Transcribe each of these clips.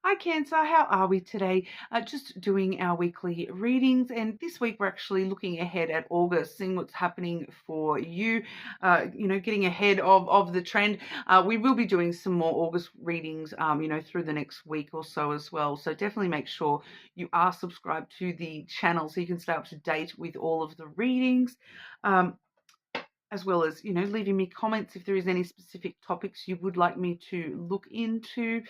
Hi Cancer, how are we today? Just doing our weekly readings, and this week we're actually looking ahead at August, seeing what's happening for you. Getting ahead of the trend. We will be doing some more August readings, through the next week or so as well. So definitely make sure you are subscribed to the channel so you can stay up to date with all of the readings. Um, as well as, leaving me comments if there is any specific topics you would like me to look into.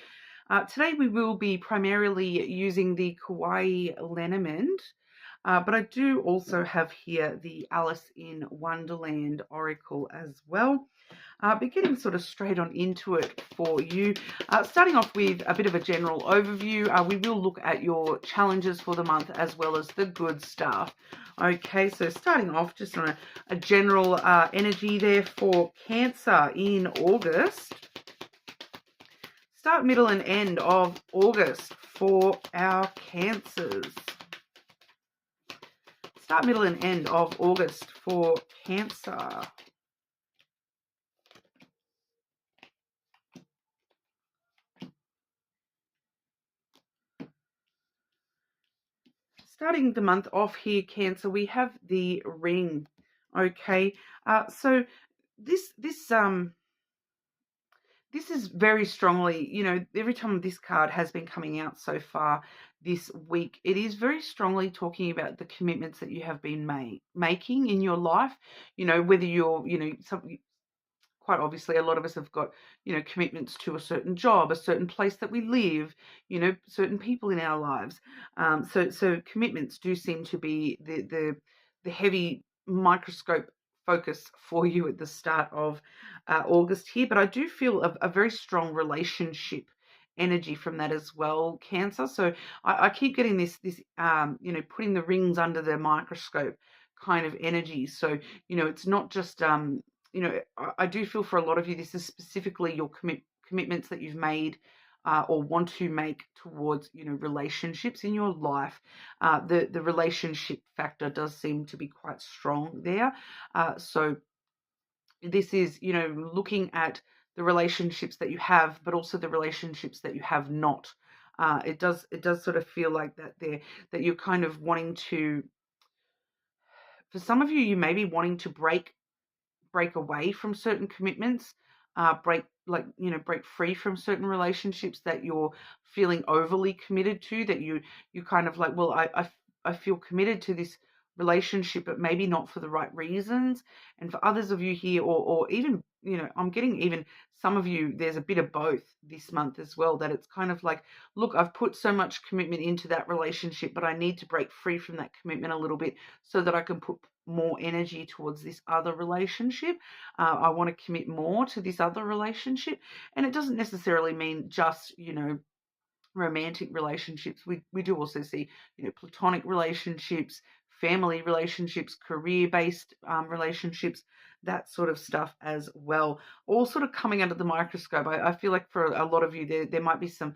Today we will be primarily using the Kawaii lenormand, but I do also have here the Alice in Wonderland Oracle as well. But getting sort of straight on into it for you. Starting off with a bit of a general overview, we will look at your challenges for the month as well as the good stuff. Okay, so starting off just on a general energy there for Cancer in August. Start, middle, and end of August for our Cancers. Start, middle, and end of August for Cancer. Starting the month off here, Cancer, we have the Ring. Okay, so this is very strongly, every time this card has been coming out so far this week, it is very strongly talking about the commitments that you have been making in your life. Whether you're, quite obviously, a lot of us have got, commitments to a certain job, a certain place that we live, certain people in our lives. So commitments do seem to be the heavy microscope focus for you at the start of August here. But I do feel a very strong relationship energy from that as well, Cancer. So I keep getting this putting the rings under the microscope kind of energy. So, it's not just I do feel for a lot of you, this is specifically your commitments that you've made or want to make towards, relationships in your life. The relationship factor does seem to be quite strong there. So this is, looking at the relationships that you have, but also the relationships that you have not. It does sort of feel like that there, that you're kind of wanting to, for some of you, you may be wanting to break away from certain commitments, break free from certain relationships that you're feeling overly committed to, that you kind of like, well, I feel committed to this relationship, but maybe not for the right reasons. And for others of you here, or even, I'm getting even some of you, there's a bit of both this month as well, that it's kind of like, look, I've put so much commitment into that relationship, but I need to break free from that commitment a little bit so that I can put more energy towards this other relationship. I want to commit more to this other relationship. And it doesn't necessarily mean just, romantic relationships. We do also see, platonic relationships, family relationships, career-based relationships, that sort of stuff as well. All sort of coming under the microscope. I feel like for a lot of you, there might be some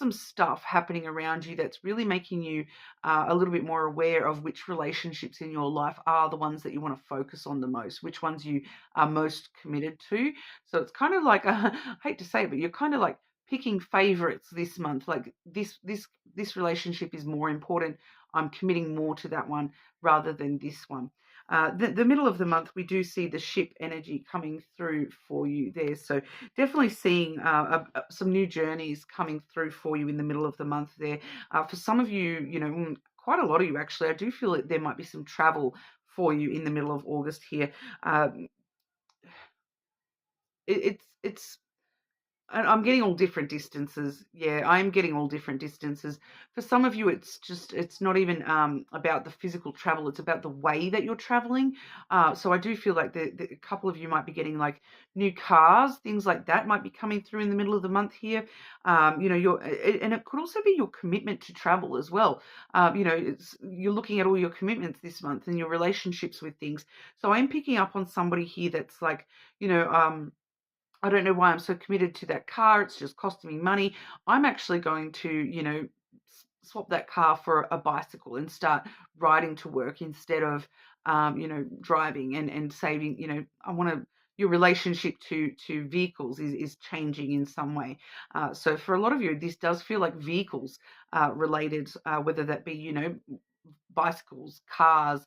stuff happening around you that's really making you a little bit more aware of which relationships in your life are the ones that you want to focus on the most, which ones you are most committed to. So it's kind of like, I hate to say it, but you're kind of like picking favorites this month. Like this relationship is more important. I'm committing more to that one rather than this one. The middle of the month, we do see the ship energy coming through for you there. So definitely seeing some new journeys coming through for you in the middle of the month there. For some of you, quite a lot of you actually, I do feel that there might be some travel for you in the middle of August here. It's I'm getting all different distances. Yeah, I am getting all different distances. For some of you, it's not even about the physical travel. It's about the way that you're traveling. So I do feel like a couple of you might be getting like new cars, things like that might be coming through in the middle of the month here. And it could also be your commitment to travel as well. You're looking at all your commitments this month and your relationships with things. So I'm picking up on somebody here that's like, I don't know why I'm so committed to that car. It's just costing me money. I'm actually going to, swap that car for a bicycle and start riding to work instead of, driving and saving. I want to your relationship to vehicles is changing in some way. So for a lot of you, this does feel like vehicles related, whether that be, bicycles, cars,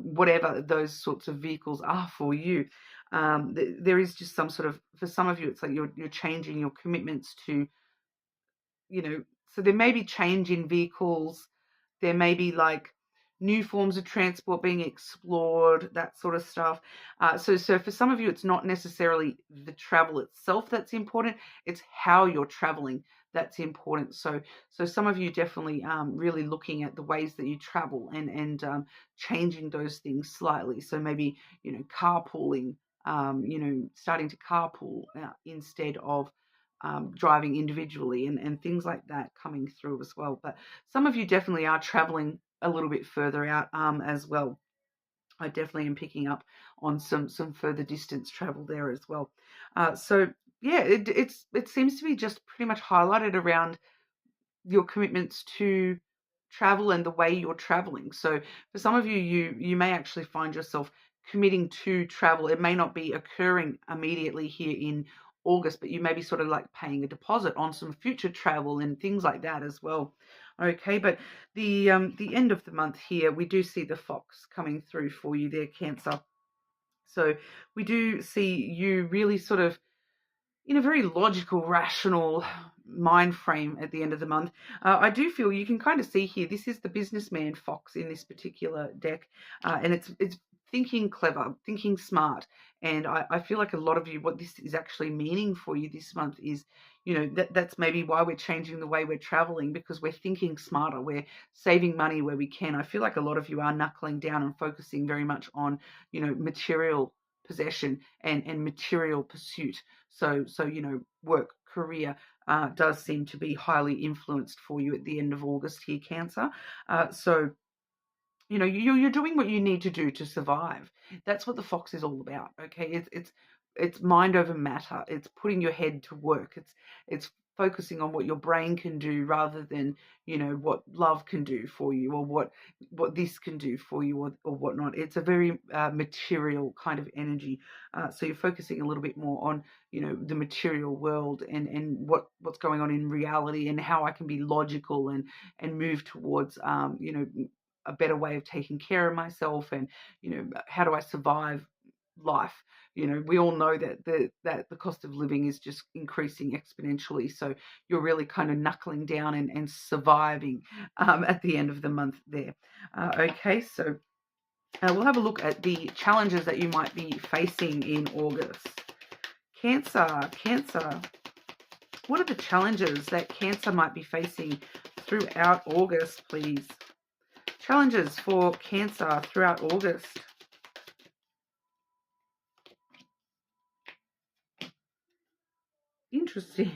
whatever those sorts of vehicles are for you. There is just some sort of, for some of you, it's like you're changing your commitments to, so there may be change in vehicles. There may be like new forms of transport being explored, that sort of stuff. So for some of you, it's not necessarily the travel itself that's important. It's how you're traveling that's important. So some of you definitely really looking at the ways that you travel and changing those things slightly. So maybe, carpooling, starting to carpool instead of driving individually and things like that coming through as well. But some of you definitely are traveling a little bit further out as well. I definitely am picking up on some further distance travel there as well. So yeah, it seems to be just pretty much highlighted around your commitments to travel and the way you're traveling. So for some of you, you may actually find yourself committing to travel. It may not be occurring immediately here in August, but you may be sort of like paying a deposit on some future travel and things like that as well. Okay, but the end of the month here, we do see the fox coming through for you there, Cancer. So we do see you really sort of in a very logical, rational mind frame at the end of the month. I do feel you can kind of see here, this is the businessman fox in this particular deck, and it's thinking clever, thinking smart. And I feel like a lot of you, what this is actually meaning for you this month is, that's maybe why we're changing the way we're traveling, because we're thinking smarter, we're saving money where we can. I feel like a lot of you are knuckling down and focusing very much on, material possession and material pursuit. So work, career does seem to be highly influenced for you at the end of August here, Cancer. So you're doing what you need to do to survive. That's what the fox is all about. Okay, it's mind over matter. It's putting your head to work. It's focusing on what your brain can do rather than what love can do for you, or what this can do for you, or whatnot. It's a very material kind of energy. So you're focusing a little bit more on the material world and what's going on in reality, and how I can be logical and move towards a better way of taking care of myself, and how do I survive life. We all know that the cost of living is just increasing exponentially, so you're really kind of knuckling down and surviving at the end of the month there. Okay, so we'll have a look at the challenges that you might be facing in August. Cancer, what are the challenges that Cancer might be facing throughout August, please? Challenges for Cancer throughout August. Interesting.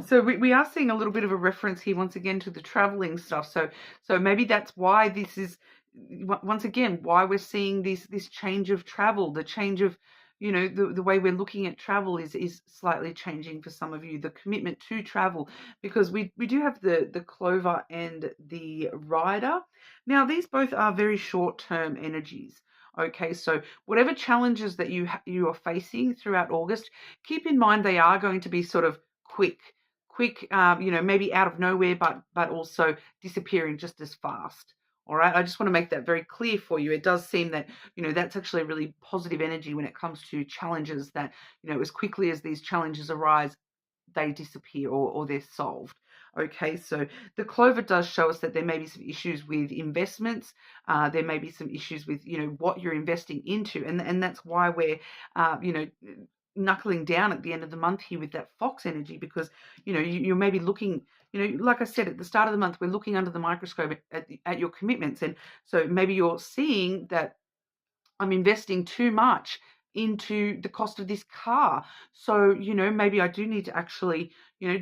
So we are seeing a little bit of a reference here once again to the traveling stuff. So maybe that's why this is once again why we're seeing this change of travel, the change of the way we're looking at travel is slightly changing for some of you, the commitment to travel, because we do have the clover and the rider. Now these both are very short-term energies. Okay, so whatever challenges that you are facing throughout August, keep in mind they are going to be sort of quick, maybe out of nowhere, but also disappearing just as fast. All right, I just want to make that very clear for you. It does seem that, that's actually a really positive energy when it comes to challenges, that, as quickly as these challenges arise, they disappear or they're solved. Okay, so the clover does show us that there may be some issues with investments. There may be some issues with, what you're investing into. And that's why we're, knuckling down at the end of the month here with that fox energy, because, you may be looking, like I said, at the start of the month, we're looking under the microscope at your commitments. And so maybe you're seeing that I'm investing too much into the cost of this car. So, maybe I do need to actually,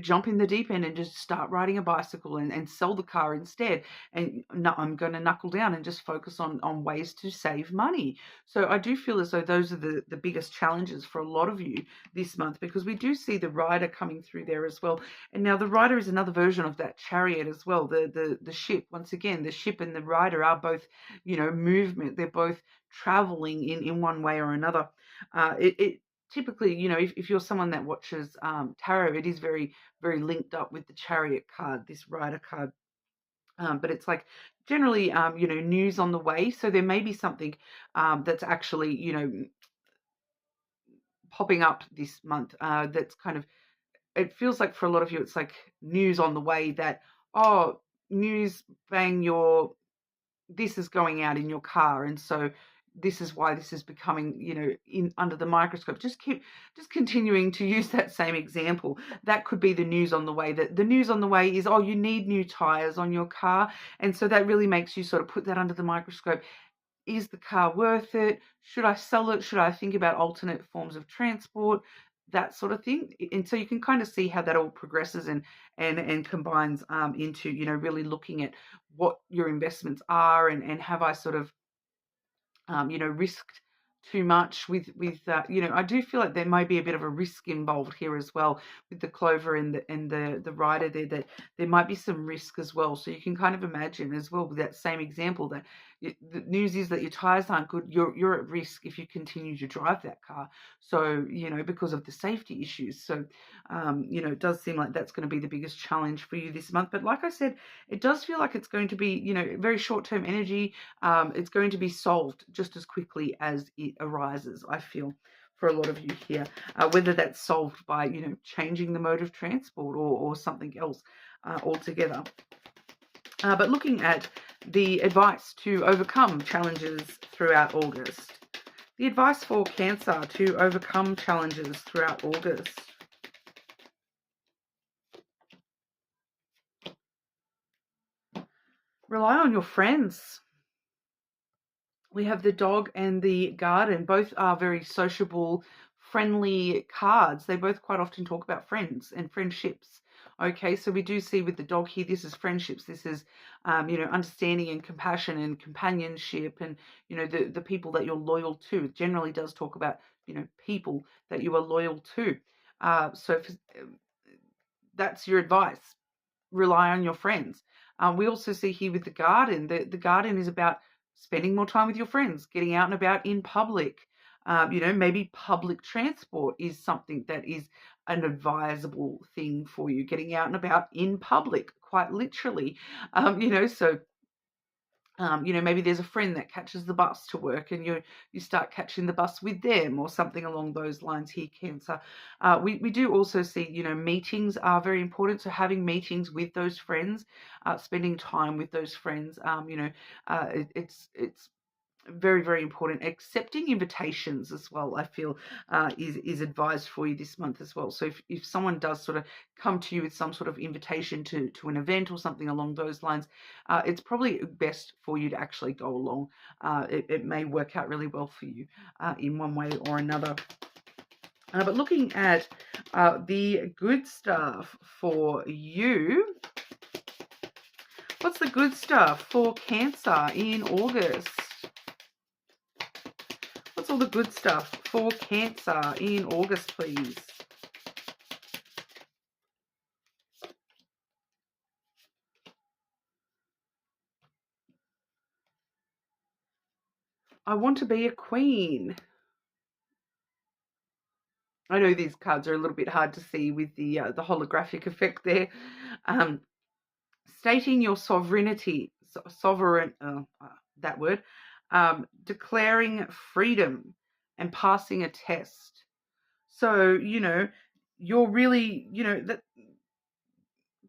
jump in the deep end and just start riding a bicycle and sell the car instead. And no, I'm going to knuckle down and just focus on ways to save money. So I do feel as though those are the biggest challenges for a lot of you this month, because we do see the rider coming through there as well. And now the rider is another version of that chariot as well. The ship, once again, the ship and the rider are both, movement. They're both traveling in one way or another. It typically, if you're someone that watches tarot, it is very, very linked up with the chariot card, this rider card. But it's like generally, news on the way. So there may be something that's actually, popping up this month that's kind of, it feels like for a lot of you, it's like news on the way that, oh, news, bang, this is going out in your car, and so this is why this is becoming, in under the microscope. Just continuing to use that same example. That could be the news on the way. That the news on the way is, oh, you need new tires on your car, and so that really makes you sort of put that under the microscope. Is the car worth it? Should I sell it? Should I think about alternate forms of transport? That sort of thing. And so you can kind of see how that all progresses and combines into, really looking at what your investments are, and have I sort of risked too much with I do feel like there may be a bit of a risk involved here as well with the clover and the rider there, that there might be some risk as well. So you can kind of imagine as well with that same example that the news is that your tires aren't good. You're at risk if you continue to drive that car. So, because of the safety issues. So, it does seem like that's going to be the biggest challenge for you this month. But like I said, it does feel like it's going to be, very short-term energy. It's going to be solved just as quickly as it arises, I feel, for a lot of you here, whether that's solved by, changing the mode of transport or something else altogether. But looking at the advice to overcome challenges throughout August. The advice for Cancer to overcome challenges throughout August. Rely on your friends. We have the dog and the garden. Both are very sociable, friendly cards. They both quite often talk about friends and friendships. Okay, so we do see with the dog here, this is friendships. This is, understanding and compassion and companionship, and, the people that you're loyal to. It generally does talk about, people that you are loyal to. So that's your advice. Rely on your friends. We also see here with the garden, the garden is about spending more time with your friends, getting out and about in public. Maybe public transport is something that is an advisable thing for you, getting out and about in public, quite literally. So maybe there's a friend that catches the bus to work, and you start catching the bus with them, or something along those lines here, Cancer. We do also see, meetings are very important. So having meetings with those friends, spending time with those friends, it's very, very important. Accepting invitations as well, I feel, is advised for you this month as well. So if someone does sort of come to you with some sort of invitation to an event or something along those lines, it's probably best for you to actually go along. It may work out really well for you in one way or another. But looking at the good stuff for you, what's the good stuff for Cancer in August? What's all the good stuff for Cancer in August, please? I want to be a queen. I know these cards are a little bit hard to see with the holographic effect there. Stating your sovereignty, sovereign, that word, declaring freedom and passing a test. So, you're really, that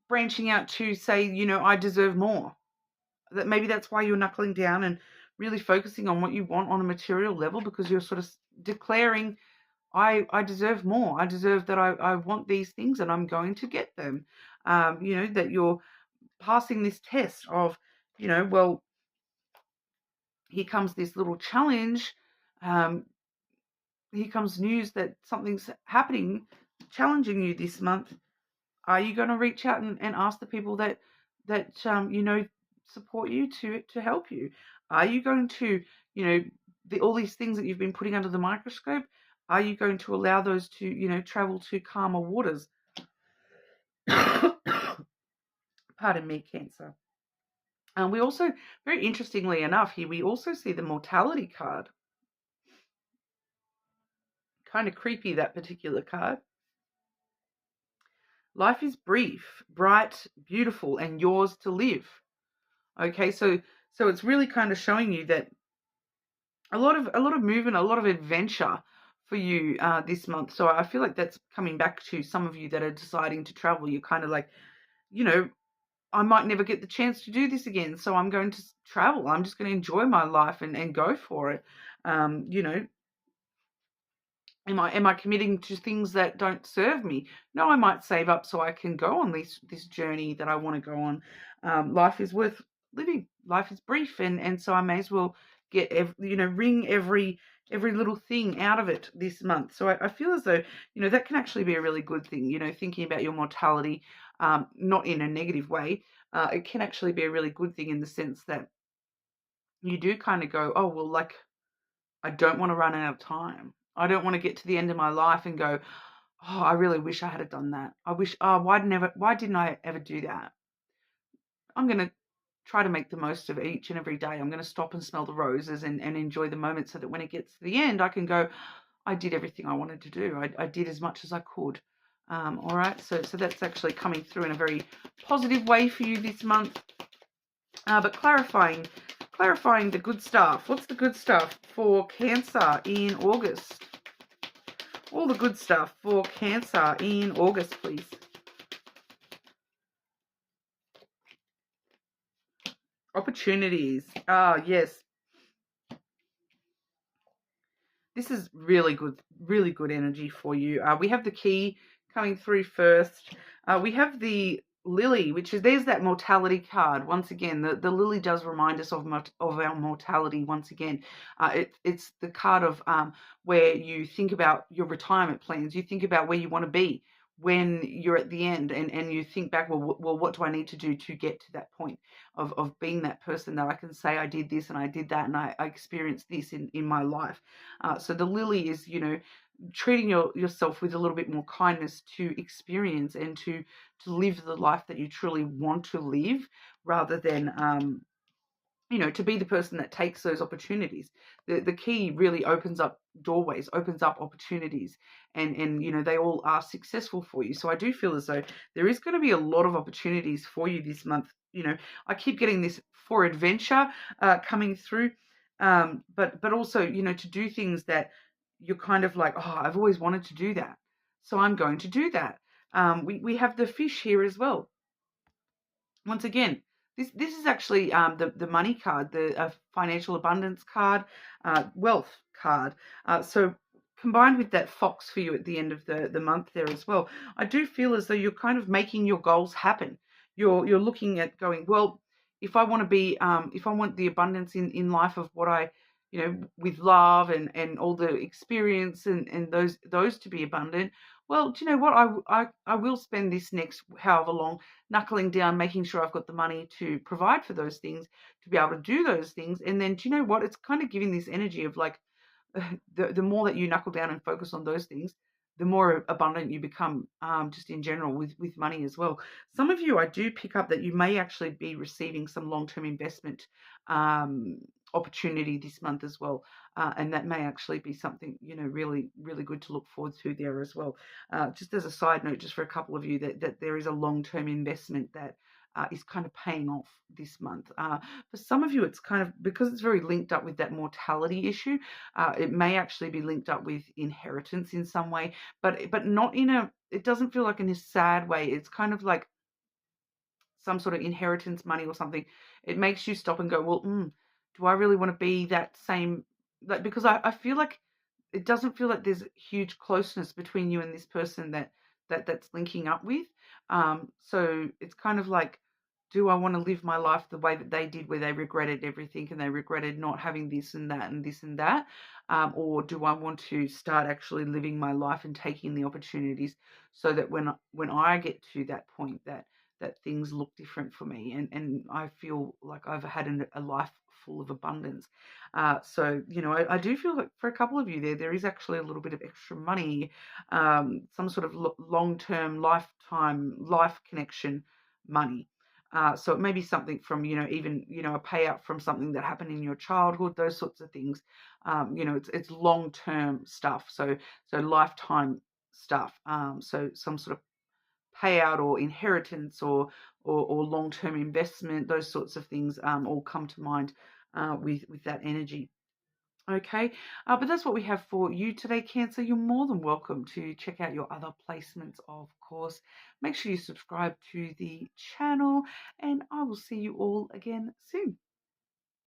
branching out to say, I deserve more. That maybe that's why you're knuckling down and really focusing on what you want on a material level, because you're sort of declaring, I deserve more. I deserve that. I want these things, and I'm going to get them. That you're passing this test of, well, here comes this little challenge. Here comes news that something's happening, challenging you this month. Are you going to reach out and ask the people that support you to help you? Are you going to, all these things that you've been putting under the microscope, are you going to allow those to, travel to calmer waters? Pardon me, Cancer. We also, very interestingly enough, here we also see the mortality card. Kind of creepy, that particular card. Life is brief, bright, beautiful, and yours to live. Okay, so it's really kind of showing you that a lot of movement, a lot of adventure for you this month. So I feel like that's coming back to some of you that are deciding to travel. You're kind of like, I might never get the chance to do this again, so I'm going to travel. I'm just going to enjoy my life and go for it. You know, am I committing to things that don't serve me? No, I might save up so I can go on this journey that I want to go on. Life is worth living. Life is brief, and so I may as well get wring every little thing out of it this month. So I feel as though that can actually be a really good thing. Thinking about your mortality, not in a negative way. It can actually be a really good thing in the sense that you do kind of go, oh well, like I don't want to run out of time. I don't want to get to the end of my life and go, oh, I really wish I had done that. I wish, oh, why didn't I ever do that? I'm going to try to make the most of each and every day. I'm going to stop and smell the roses and enjoy the moment so that when it gets to the end, I can go, I did everything I wanted to do. I did as much as I could. All right. So that's actually coming through in a very positive way for you this month. But clarifying the good stuff. What's the good stuff for Cancer in August? All the good stuff for Cancer in August, please. Opportunities. Ah, yes. This is really good energy for you. We have the key coming through first. We have the lily, there's that mortality card. Once again, the lily does remind us of our mortality once again. It's the card of where you think about your retirement plans. You think about where you want to be when you're at the end, and you think back, well, what do I need to do to get to that point of being that person that I can say I did this and I did that and I experienced this in my life. So the lily is, treating yourself with a little bit more kindness to experience and to live the life that you truly want to live, rather than to be the person that takes those opportunities. The key really opens up doorways, opens up opportunities, and they all are successful for you. So I do feel as though there is going to be a lot of opportunities for you this month. I keep getting this for adventure coming through, but also to do things that you're kind of like, oh, I've always wanted to do that, so I'm going to do that. We have the fish here as well. Once again, this is actually the money card, the financial abundance card, wealth card. So combined with that fox for you at the end of the month there as well, I do feel as though you're kind of making your goals happen. You're looking at going, well, if I want to be, if I want the abundance in life of what I, with love and all the experience and those to be abundant, well, do you know what? I will spend this next however long knuckling down, making sure I've got the money to provide for those things, to be able to do those things. And then, do you know what? It's kind of giving this energy of like, the more that you knuckle down and focus on those things, the more abundant you become, just in general with money as well. Some of you, I do pick up that you may actually be receiving some long-term investment opportunity this month as well. And that may actually be something, really, really good to look forward to there as well. Just as a side note, just for a couple of you, that there is a long-term investment that is kind of paying off this month. For some of you, it's kind of, because it's very linked up with that mortality issue, it may actually be linked up with inheritance in some way, but not it doesn't feel like in a sad way. It's kind of like some sort of inheritance money or something. It makes you stop and go, well, do I really want to be that same, because I feel like it doesn't feel like there's huge closeness between you and this person that's linking up with. So it's kind of like, do I want to live my life the way that they did, where they regretted everything and they regretted not having this and that and this and that? Or do I want to start actually living my life and taking the opportunities so that when I get to that point that things look different for me and I feel like I've had a life full of abundance. So, I do feel like for a couple of you there is actually a little bit of extra money, some sort of long-term lifetime life connection money. So it may be something from, even, a payout from something that happened in your childhood, those sorts of things. It's long-term stuff. So lifetime stuff. So some sort of payout or inheritance or long-term investment, those sorts of things all come to mind with that energy. Okay, but that's what we have for you today, Cancer. You're more than welcome to check out your other placements, of course. Make sure you subscribe to the channel, and I will see you all again soon.